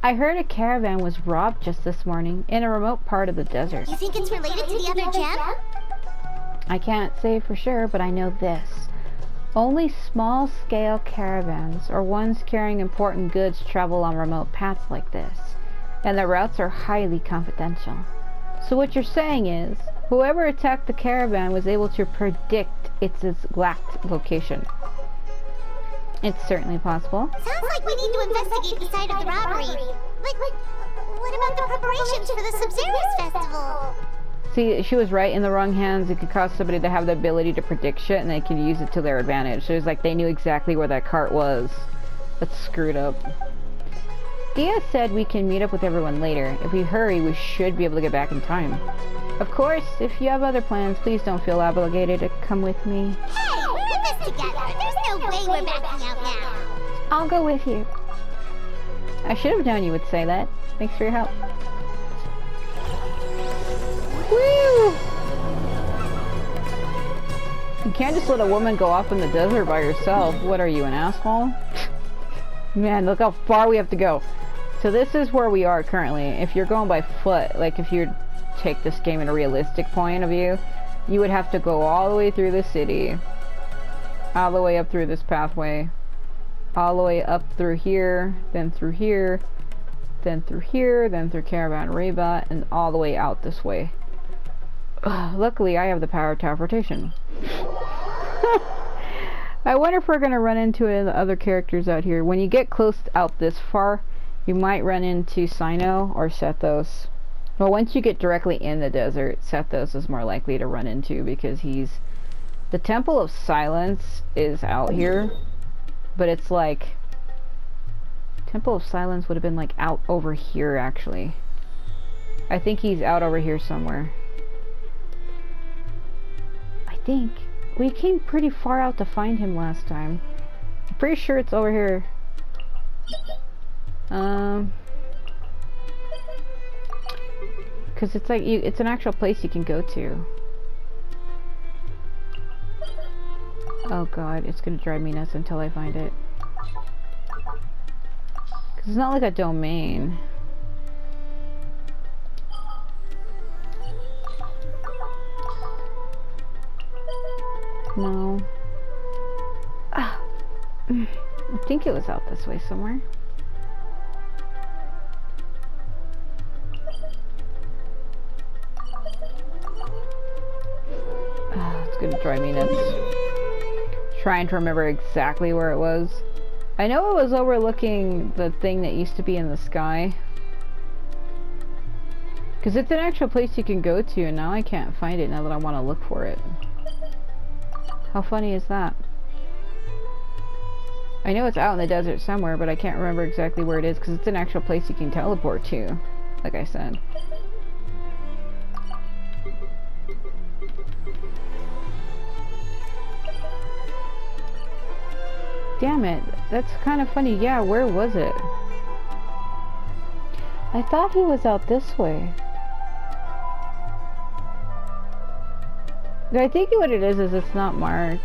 I heard a caravan was robbed just this morning in a remote part of the desert. You think it's related to the other gem? I can't say for sure, but I know this. Only small-scale caravans, or ones carrying important goods, travel on remote paths like this, and the routes are highly confidential. So what you're saying is, whoever attacked the caravan was able to predict its exact location. It's certainly possible. Sounds like we need to investigate the site of the robbery. But what about the preparations for the Sabzeruz festival? See, she was right. In the wrong hands, it could cause somebody to have the ability to predict shit, and they can use it to their advantage. So it's like they knew exactly where that cart was. That's screwed up. Dia said we can meet up with everyone later. If we hurry, we should be able to get back in time. Of course, if you have other plans, please don't feel obligated to come with me. Hey, we're in this together. There's no way we're backing out now. I'll go with you. I should have known you would say that. Thanks for your help. Woo! You can't just let a woman go off in the desert by herself. What are you, an asshole? Man, look how far we have to go. So this is where we are currently. If you're going by foot, like if you take this game in a realistic point of view, you would have to go all the way through the city, all the way up through this pathway, all the way up through here, then through here, then through here, then through Caravan Reba, and all the way out this way. Luckily, I have the power of teleportation. I wonder if we're going to run into the other characters out here. When you get close out this far, you might run into Sino or Sethos. Well, once you get directly in the desert, Sethos is more likely to run into, because he's... The Temple of Silence is out here, but it's like... Temple of Silence would have been like out over here, actually. I think he's out over here somewhere. I think. We came pretty far out to find him last time. I'm pretty sure it's over here. Because it's like it's an actual place you can go to. Oh god, it's gonna drive me nuts until I find it. Because it's not like a domain. No. Ah. I think it was out this way somewhere. It's gonna drive me nuts. Trying to remember exactly where it was. I know it was overlooking the thing that used to be in the sky. Because it's an actual place you can go to, and now I can't find it now that I want to look for it. How funny is that? I know it's out in the desert somewhere, but I can't remember exactly where it is, because it's an actual place you can teleport to, like I said. Damn it, that's kind of funny. Yeah, where was it? I thought he was out this way. I think what it is it's not marked.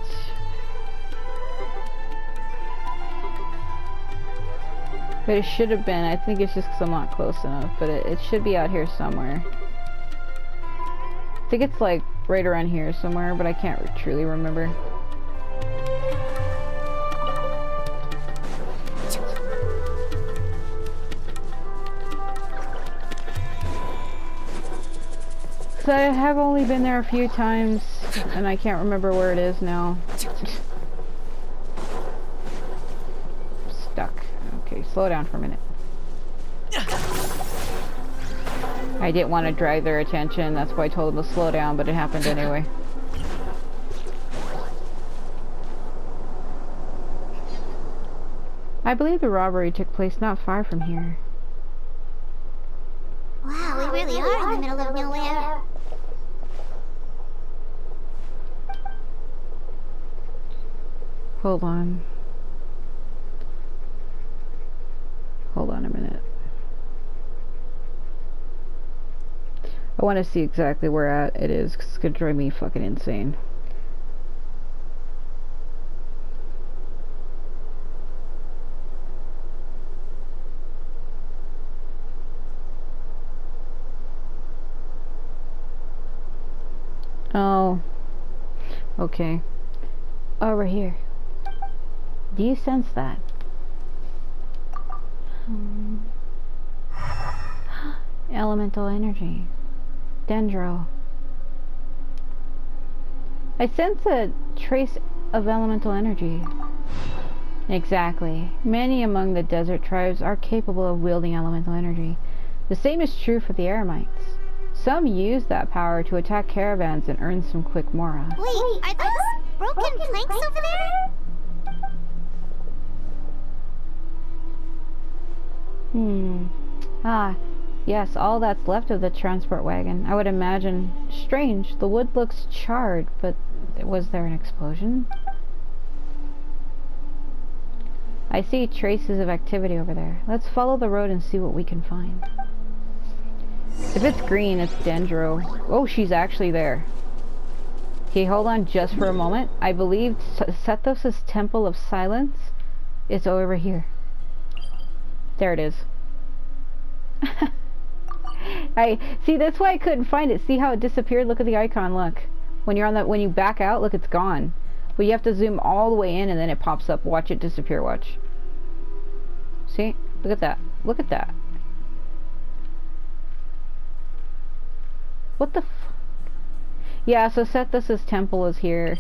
But it should have been. I think it's just because I'm not close enough. But it should be out here somewhere. I think it's like right around here somewhere, but I can't truly remember. So I have only been there a few times, and I can't remember where it is now. Stuck. Okay, slow down for a minute. I didn't want to drag their attention, that's why I told them to slow down, but it happened anyway. I believe the robbery took place not far from here. Wow, we really are in the middle of nowhere. Hold on. Hold on a minute. I want to see exactly where it is, because it's going to drive me fucking insane. Oh. Okay. Over here. Do you sense that? Elemental energy. Dendro. I sense a trace of elemental energy. Exactly. Many among the desert tribes are capable of wielding elemental energy. The same is true for the Eremites. Some use that power to attack caravans and earn some quick mora. Wait, are those broken planks over there? Ah, yes, all that's left of the transport wagon. I would imagine. Strange, the wood looks charred, but was there an explosion? I see traces of activity over there. Let's follow the road and see what we can find. If it's green, it's Dendro. Oh, she's actually there. Okay, hold on just for a moment. I believe Sethos' Temple of Silence is over here. There it is. I see, that's why I couldn't find it. See how it disappeared? Look at the icon, look. When you're on that, when you back out, look, it's gone. But you have to zoom all the way in and then it pops up. Watch it disappear, watch. See? Look at that. Look at that. What the f... Yeah, so Sabzeruz' temple is here.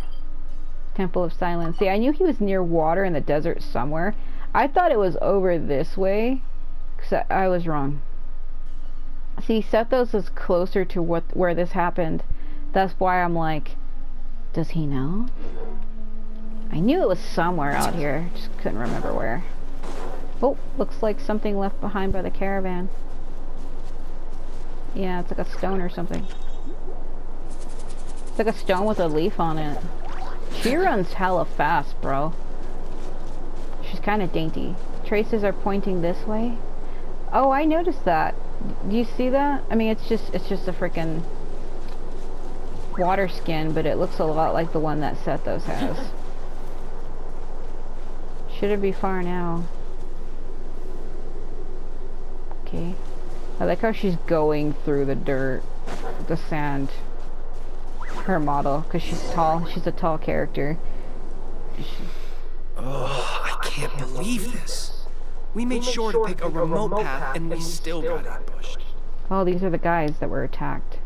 Temple of Silence. See, I knew he was near water in the desert somewhere. I thought it was over this way. Cause I was wrong. See, Sabzeruz is closer to where this happened. That's why I'm like, does he know? I knew it was somewhere out here. Just couldn't remember where. Oh, looks like something left behind by the caravan. Yeah, it's like a stone or something. It's like a stone with a leaf on it. She runs hella fast, bro. She's kind of dainty. Traces are pointing this way. Oh, I noticed that. Do you see that? I mean, it's just a freaking water skin, but it looks a lot like the one that Sabzeruz has. Should it be far now? Okay. I like how she's going through the dirt, the sand. Her model, because she's tall. She's a tall character. Oh, I can't believe this. We made sure to pick a remote path and we still got ambushed. Oh, these are the guys that were attacked.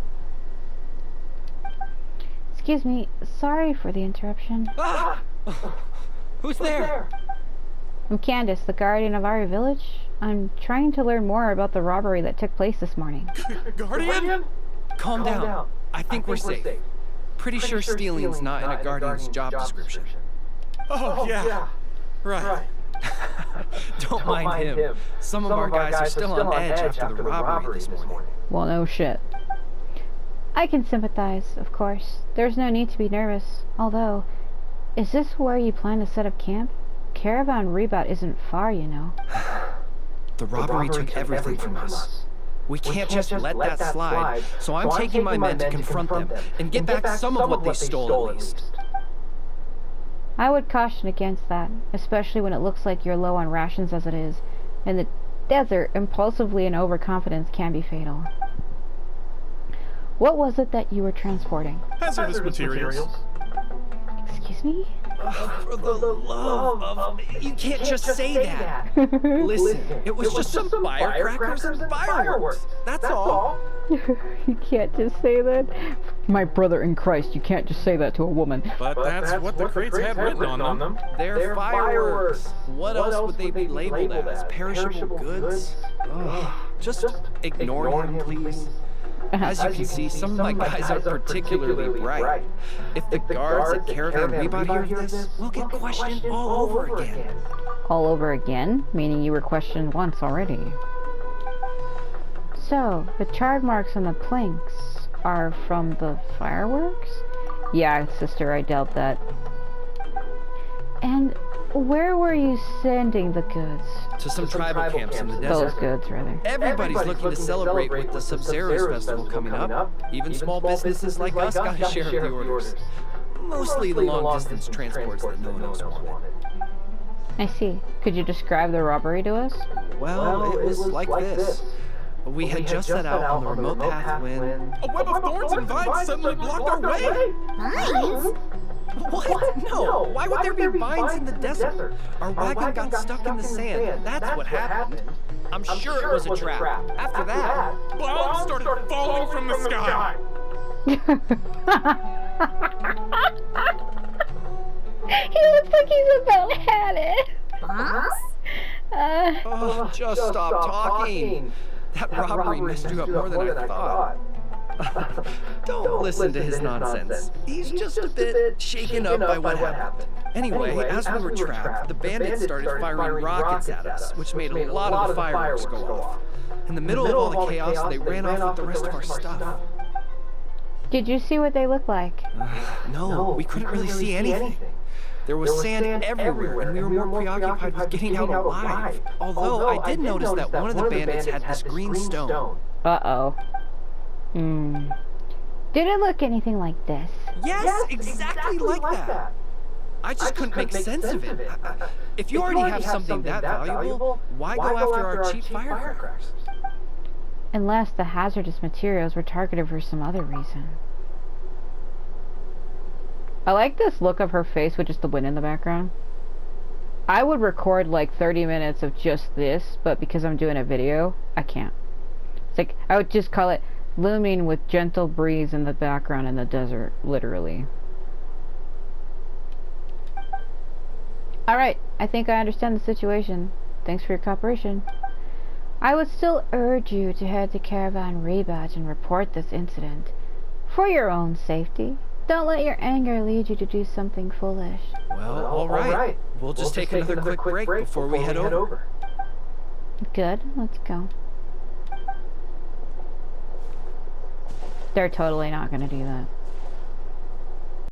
Excuse me, sorry for the interruption. Ah! Who's there? I'm Candace, the guardian of our village. I'm trying to learn more about the robbery that took place this morning. Guardian? Calm down. I think we're safe. Pretty sure stealing's not in a guardian's job description. Oh, yeah. Right. Don't mind him. Some of our guys are still on edge after the robbery this morning. Well, no shit. I can sympathize, of course. There's no need to be nervous. Although, is this where you plan to set up camp? Caravan Rebat isn't far, you know. The robbery took everything from us. We can't just let that slide, so I'm taking my men to confront them and get back some of what they stole at least. I would caution against that, especially when it looks like you're low on rations as it is. In the desert, impulsively and overconfidence can be fatal. What was it that you were transporting? Hazardous materials. Excuse me? For the love of... You can't just say that. Listen, it was just some firecrackers and fireworks. That's all. You can't just say that. My brother in Christ, you can't just say that to a woman. But that's what the crates had written on them. They're fireworks. What else would they be labeled as? Perishable goods? Ugh. Just ignore him, please. As you can see, some of my guys are particularly bright. If the guards at Caravan Rebat hear this, we'll get questioned all over again. All over again? Meaning you were questioned once already. So, the charred marks on the planks are from the fireworks? Yeah, sister, I doubt that. And where were you sending the goods? To some tribal camps in the desert. Those goods, rather. Everybody's looking to celebrate with the Sabzeruz festival coming up. Even small businesses like us got a share of the orders. Mostly the long-distance transports that no one else wanted. I see. Could you describe the robbery to us? Well, it was like this. We had just set out on the remote path when... A web of thorns and vines suddenly blocked our way! Vines? What? No! Why would there be vines in the desert? Our wagon got stuck in the sand. That's what happened. I'm sure it was a trap. After that... Bombs started falling from the sky! He looks like he's about had it. Bombs? Oh, just stop talking. That robbery messed you up more than I thought. Don't listen to his nonsense. He's just a bit shaken up by what happened. Anyway, as we were trapped, the bandits started firing rockets at us, which made a lot of the fireworks go off. In the middle of all the chaos, they ran off with the rest of our stuff. Did you see what they look like? No, we couldn't really see anything. There was sand everywhere, and we were more preoccupied with getting out alive. Although, I did notice that one of the bandits had this green stone. Uh-oh. Did it look anything like this? Yes, exactly like that. I just couldn't make sense of it. If you already have something that valuable, why go after our cheap firecrackers? Unless the hazardous materials were targeted for some other reason. I like this look of her face with just the wind in the background. I would record like 30 minutes of just this, but because I'm doing a video, I can't. It's like, I would just call it looming with gentle breeze in the background in the desert, literally. Alright, I think I understand the situation. Thanks for your cooperation. I would still urge you to head to Caravan Rebadge and report this incident. For your own safety. Don't let your anger lead you to do something foolish. Well, all right. We'll just take another quick break before we head over. Good, let's go. They're totally not gonna do that.